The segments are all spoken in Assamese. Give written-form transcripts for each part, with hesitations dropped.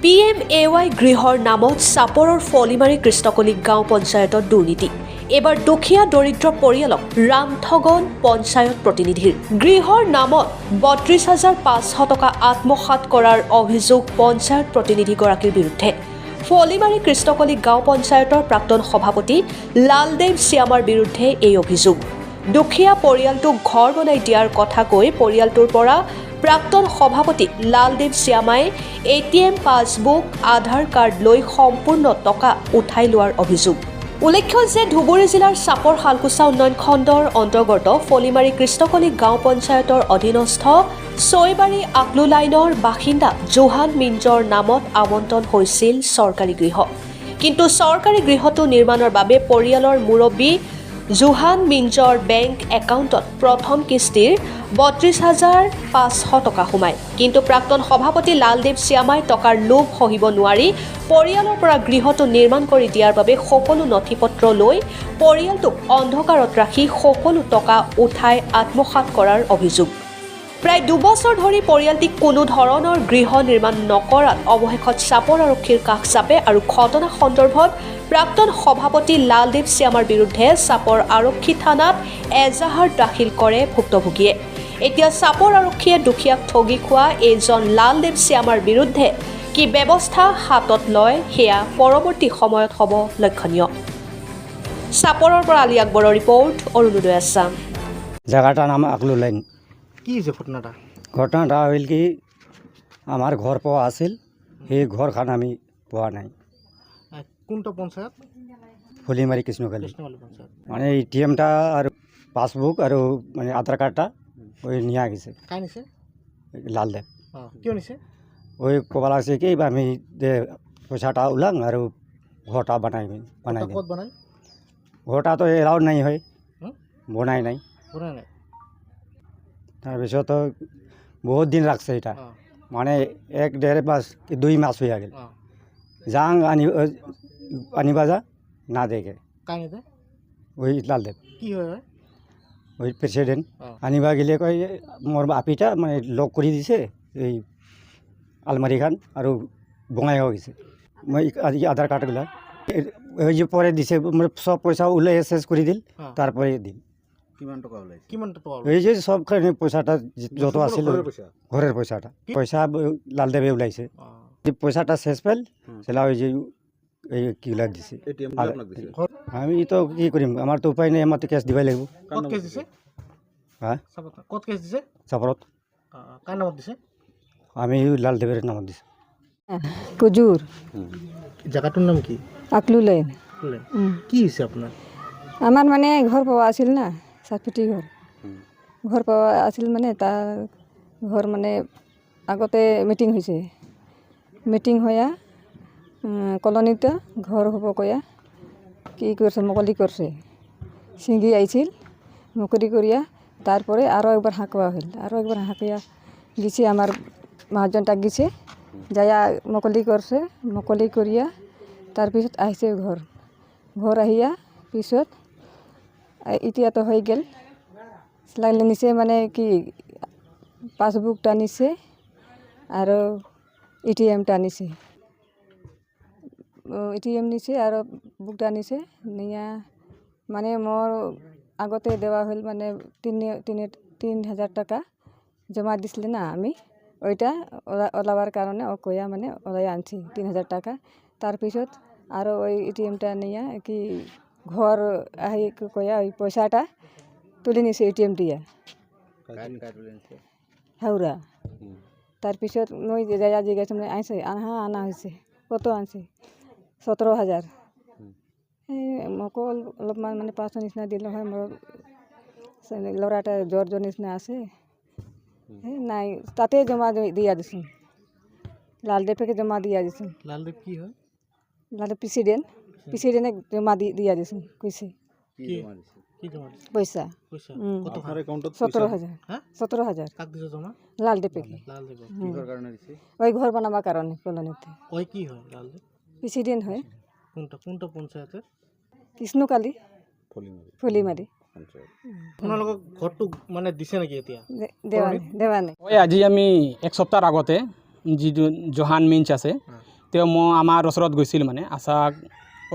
PMAY গৃহৰ নামত চাপৰৰ ফলিমাৰী কৃষ্ণকলি গাঁও পঞ্চায়তৰ দুৰ্নীতি। এবাৰ দুখীয়া দৰিদ্ৰ পৰিয়ালক ৰামঠগন পঞ্চায়ত প্ৰতিনিধিৰ গৃহৰ নামত ৩২,৫০০ টকা আত্মসাৎ কৰাৰ অভিযোগ পঞ্চায়ত প্ৰতিনিধিগৰাকীৰ বিৰুদ্ধে। ফলিমাৰী কৃষ্ণকলি গাঁও পঞ্চায়তৰ প্ৰাক্তন সভাপতি লালদেৱ শ্যামাৰ বিৰুদ্ধে এই অভিযোগ। দুখীয়া পৰিয়ালটোক ঘৰ বনাই দিয়াৰ কথা কৈ পৰিয়ালটোৰ পৰা প্ৰাক্তন সভাপতি লালদেৱ শ্যামাই ATM পাছবুক আধাৰ কাৰ্ড লৈ সম্পূৰ্ণ টকা উঠাই লোৱাৰ অভিযোগ। উল্লেখ্য যে ধুবুৰী জিলাৰ চাপৰ শালকুচা উন্নয়ন খণ্ডৰ অন্তৰ্গত ফলিমাৰী কৃষ্ণকলি গাঁও পঞ্চায়তৰ অধীনস্থ ছয়বাৰী আকলু লাইনৰ বাসিন্দা জোহান মিঞ্জৰ নামত আবণ্টন হৈছিল চৰকাৰী গৃহ। কিন্তু চৰকাৰী গৃহটো নিৰ্মাণৰ বাবে পৰিয়ালৰ মুৰব্বী জোহান মিঞ্জৰ বেংক একাউণ্টত প্ৰথম কিস্তিৰ ৩২,৫০০ টকা সোমায়। কিন্তু প্ৰাক্তন সভাপতি লালদেৱ শ্যামাই টকাৰ লোভ সহিব নোৱাৰি পৰিয়ালৰ পৰা গৃহটো নিৰ্মাণ কৰি দিয়াৰ বাবে সকলো নথি পত্ৰ লৈ পৰিয়ালটোক অন্ধকাৰত ৰাখি সকলো টকা উঠাই আত্মসাৎ কৰাৰ অভিযোগ। প্ৰায় দুবছৰ ধৰি পৰিয়ালটিক কোনো ধৰণৰ গৃহ নিৰ্মাণ নকৰাত অৱশেষত চাপৰ আৰক্ষীৰ কাষ চাপে আৰু ঘটনা সন্দৰ্ভত প্ৰাক্তন সভাপতি লালদেৱ শ্যামাৰ বিৰুদ্ধে চাপৰ আৰক্ষী থানাত এজাহাৰ দাখিল কৰে ভুক্তভোগীয়ে। এতিয়া চাপৰ আৰক্ষীয়ে দুখীয়াক ঠগি খোৱা এইজন লালদেৱ শ্যামাৰ বিৰুদ্ধে কি ব্যৱস্থা হাতত লয় সেয়া পৰৱৰ্তী সময়ত হ'ব লক্ষণীয়। চাপৰৰ পৰা আলী আকবৰৰ ৰিপৰ্ট, অৰুণোদয় আছাম। জায়গাটার নাম আকলু লাইন। কি হৈছে ঘটনাটা? ঘটনাটা হইল কি আমার ঘর পাওয়া আছিল, সেই ঘরখান আমি পাওয়া নাই। কোনটা পঞ্চায়ত? ফলিমারি কৃষ্ণকালী। কৃষ্ণকালী পঞ্চায়ত। মানে ATMটা আর পাসবুক আর মানে আধার কার্ডটা ওই নিয়ে গেছে কাই নিছে? লালদেব। কিয় নিছে? ওই কবা লাগছে কি আমি যে পয়সাটা ওলাং আর ঘরটা বানাই দিম। ক'ত বনাই? ঘরটা তো এলাউড নাই হয়, হুম? বনাই নাই। বনাই নাই। তাৰপিছত বহুত দিন রাখছে এটা, মানে 1-1.5 মাস 2 মাস হয়ে গেল। যাং আনিবা যা না দেখে কাই নিছে? ওই লালদেব কি হয়? ওই প্রেসিডেন্ট আনিবা গেলে কয় মোর আপিটা মানে লক করে দিছে এই আলমারিখান আর বঙাই হয়ে গেছে। মই আধার কার্ডগুলা ওই যে পরে দিছে সব পয়সা উলাই শেষ করে দিল, তারপরে দিল। কিমান টকা? এই যে সবখানে পয়সাটা যত আছিল ঘরের পয়সাটা পয়সা লালদেবে ওলাইছে। যে পয়সাটা শেষ পেল সেটা ওই যে এই কিগুলা দিছে। আমি তো কি করিম, আমার তো উপায় নেই, আমার তো ক্যাশ দিবাই লাগবে। ক'ত কেছ দিছে? হ্যাঁ, ক'ত কেছ দিছে? চাপৰত। কাৰ নামত দিছে? আমি লালদেবেৰ নামত দিছো। কুজুৰ জায়গাটোৰ নাম কি? আকলু লাইন। কি হৈছে আপোনাৰ? আমার মানে ঘর পাওয়া আছিল না, সাতফুটি ঘর পাওয়া আছিল মানে তার ঘর মানে আগতে মিটিং হয়েছে, মিটিং হইয়া কলনীতে ঘর হব কয়া কি করছে মুকলি করছে, ছিঙি আইছিল মুকলি করিয়া তারপরে আরও একবার হাঁকোয়া হইল, আরও একবার হাঁকিয়া গেছে আমার মহাজনটা গেছে যাইয়া মুকলি করছে, মুকলি করিয়া তারপিছত আহিছে ঘর আহিয়া পিছত এতিয়া তো হয়ে গেল লাগলে নিচে মানে কি পাসবুকটা নিছে আর ATMটা নিছে, ATM নিছে আর বুকটা নিছে নিয়া মানে মোর আগতে দেওয়া হল মানে 3,000 টাকা জমা দিছিলে না আমি, ওইটা ওলাবার কারণে ও কয়া মানে ওলাই আনছি 3,000 টাকা। তারপিছত আর ওই ATMটা নিয়া কি ঘর আহি কয়া ওই পয়সাটা তুলে নিছে ATM দিয়া হাওড়া। তারপিছত মই যাইয়া জিজ্ঞাসা মানে আইছে হ্যাঁ আনা হয়েছে, কত আনছে? 17,000। মোকো অলপমান মানে 500 নিচিনা দিলে হয়, মোৰ ল'ৰাটা জ্বৰ নিচিনা আছে নাই, তাতে জমা দিয়া দিছোঁ, লালদেৱকে জমা দিয়া দিছোঁ। লালদেৱ কি হয়? লালদেৱ প্ৰেচিডেণ্টে জমা দিয়া দিছোঁ কৈছে পয়সা 17,000। কাক দিছে জমা? লালদেৱকে। ওই ঘৰ বানাবাৰ কাৰণে কলোনিতে। ওই কি হয় লালদেৱ? প্ৰেসিডেন্ট হয়। কোনটা পঞ্চায়তেৰ? কৃষ্ণকালী ফলিমাৰি। আপোনালোকক ঘৰটো মানে দিছে নেকি এতিয়া? দেৱা নাই। আজি আমি এক সপ্তাহৰ আগতে যিটো জোহান মিঞ্চ আছে মই আমাৰ ওচৰত গৈছিল মানে আশা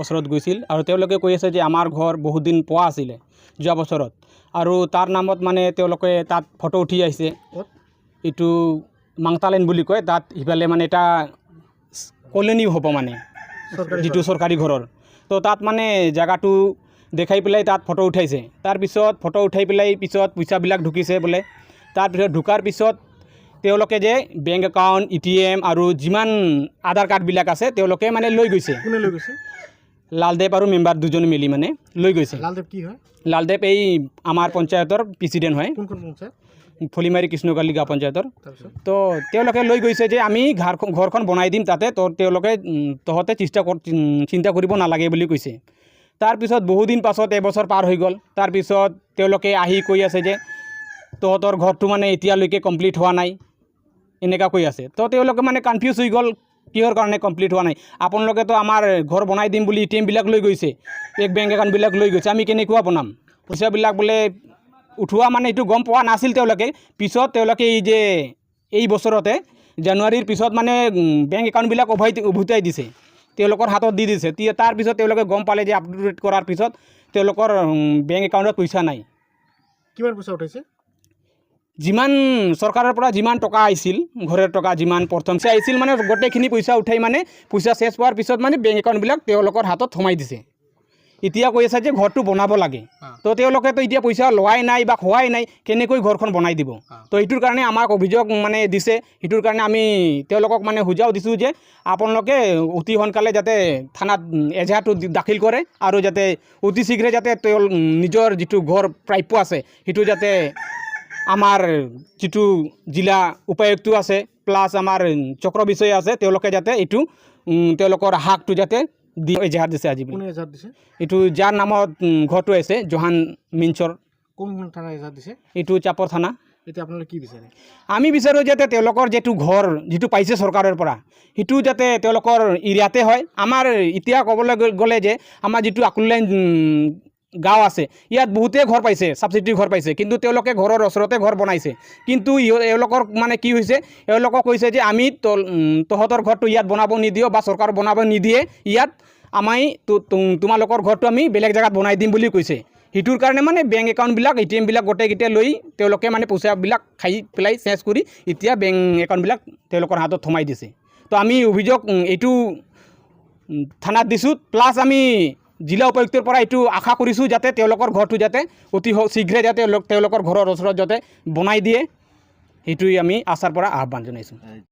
ওচৰত গৈছিল আৰু তেওঁলোকে কৈ আছে যে আমাৰ ঘৰ বহুত দিন পোৱা আছিলে যোৱা বছৰত আৰু তাৰ নামত মানে তেওঁলোকে তাত ফটো উঠি আহিছে ক'ত? এইটো মাংতালেন বুলি কয় তাত সিফালে মানে এটা কলনি হ'ব মানে চৰকাৰী যিটো চৰকাৰী ঘৰৰ তো তাত মানে জেগাটো দেখাই পেলাই তাত ফটো উঠাইছে তাৰপিছত ফটো উঠাই পেলাই পিছত পইচাবিলাক ঢুকিছে বোলে তাৰপিছত ঢুকাৰ পিছত তেওঁলোকে যে বেংক একাউণ্ট ATM আৰু যিমান আধাৰ কাৰ্ডবিলাক আছে তেওঁলোকে মানে লৈ গৈছে কোনে লৈ গৈছে? লালদেৱ আৰু মেম্বাৰ দুজনে মিলি মানে লৈ গৈছে লালদেৱ কি হয়? লালদেৱ এই আমাৰ পঞ্চায়তৰ প্ৰেচিডেণ্ট হয় কোনখন পঞ্চায়ত? ফলিমাৰী কৃষ্ণকালী গাঁও পঞ্চায়তৰ তাৰপিছত তো তেওঁলোকে লৈ গৈছে যে আমি ঘৰখন বনাই দিম তাতে তো তেওঁলোকে তহঁতে চিন্তা কৰিব নালাগে বুলি কৈছে তাৰপিছত বহুদিন পাছত এবছৰ পাৰ হৈ গ'ল তাৰপিছত তেওঁলোকে আহি কৈ আছে যে তহঁতৰ ঘৰটো মানে এতিয়ালৈকে কমপ্লিট হোৱা নাই এনেকুৱা কৈ আছে তো তেওঁলোকে মানে কনফিউজ হৈ গ'ল কিহৰ কাৰণে কমপ্লিট হোৱা নাই আপোনালোকেতো আমাৰ ঘৰ বনাই দিম বুলি ATM বিলাক লৈ গৈছে বেংক একাউণ্টবিলাক লৈ গৈছে আমি কেনেকুৱা বনাম পইচাবিলাক বোলে উঠোৱা মানে এইটো গম পোৱা নাছিল তেওঁলোকে পিছত তেওঁলোকে এই যে এই বছৰতে জানুৱাৰীৰ পিছত মানে বেংক একাউণ্টবিলাক উভতাই দিছে তেওঁলোকৰ হাতত দি দিছে তাৰপিছত তেওঁলোকে গম পালে যে আপডেট কৰাৰ পিছত তেওঁলোকৰ বেংক একাউণ্টত পইচা নাই কিমান পইচা উঠাইছে? যিমান চৰকাৰৰ পৰা যিমান টকা আহিছিল ঘৰৰ টকা যিমান প্ৰথমছে আহিছিল মানে গোটেইখিনি পইচা উঠাই মানে পইচা শেষ হোৱাৰ পিছত মানে বেংক একাউণ্টবিলাক তেওঁলোকৰ হাতত সোমাই দিছে এতিয়া কৈ আছে যে ঘৰটো বনাব লাগে তো তেওঁলোকেতো এতিয়া পইচা লোৱাই নাই বা খোৱাই নাই কেনেকৈ ঘৰখন বনাই দিব তো সেইটোৰ কাৰণে আমাক অভিযোগ মানে দিছে সেইটোৰ কাৰণে আমি তেওঁলোকক মানে সুঝাও দিছোঁ যে আপোনালোকে অতি সোনকালে যাতে থানাত এজাহাৰটো দাখিল কৰে আৰু যাতে অতি শীঘ্ৰে যাতে তেওঁ নিজৰ যিটো ঘৰ প্ৰাপ্য আছে সেইটো যাতে আমাৰ যিটো জিলা উপায়ুক্ত আছে প্লাছ আমাৰ চক্ৰ বিষয়া আছে তেওঁলোকে যাতে এইটো তেওঁলোকৰ হাকটো যাতে এজাহাৰ দিছে আজি কোনে এজাহাৰ দিছে? এইটো যাৰ নামত ঘৰটো আছে জহান মিঞ্চৰ কোনখন থানা এজাহাৰ দিছে? এইটো চাপৰ থানা এতিয়া আপোনালোকে কি বিচাৰে? আমি বিচাৰোঁ যাতে তেওঁলোকৰ যিটো ঘৰ যিটো পাইছে চৰকাৰৰ পৰা সেইটো যাতে তেওঁলোকৰ এৰিয়াতে হয় আমাৰ এতিয়া ক'বলৈ গ'লে যে আমাৰ যিটো আকুললাইন গাঁও আছে ইয়াত বহুতেই ঘৰ পাইছে ছাবচিডিৰ ঘৰ পাইছে কিন্তু তেওঁলোকে ঘৰৰ ওচৰতে ঘৰ বনাইছে কিন্তু এওঁলোকৰ মানে কি হৈছে এওঁলোকক কৈছে যে আমি তহঁতৰ ঘৰটো ইয়াত বনাব নিদিওঁ বা চৰকাৰ বনাব নিদিয়ে ইয়াত আমি তোমালোকৰ ঘৰটো আমি বেলেগ জেগাত বনাই দিম বুলি কৈছে সেইটোৰ কাৰণে মানে বেংক একাউণ্টবিলাক ATM বিলাক গোটেইকেইটা লৈ তেওঁলোকে মানে পইচাবিলাক খাই পেলাই চেঞ্জ কৰি এতিয়া বেংক একাউণ্টবিলাক তেওঁলোকৰ হাতত সোমাই দিছে তো আমি অভিযোগ এইটো থানাত দিছোঁ প্লাছ আমি জিলা উপায়ুক্তৰ পৰা এইটো আশা কৰিছোঁ যাতে তেওঁলোকৰ ঘৰটো যাতে অতি শীঘ্ৰে যাতে তেওঁলোকৰ ঘৰৰ ওচৰত যাতে বনাই দিয়ে সেইটোৱে আমি আশাৰ পৰা আহ্বান জনাইছোঁ।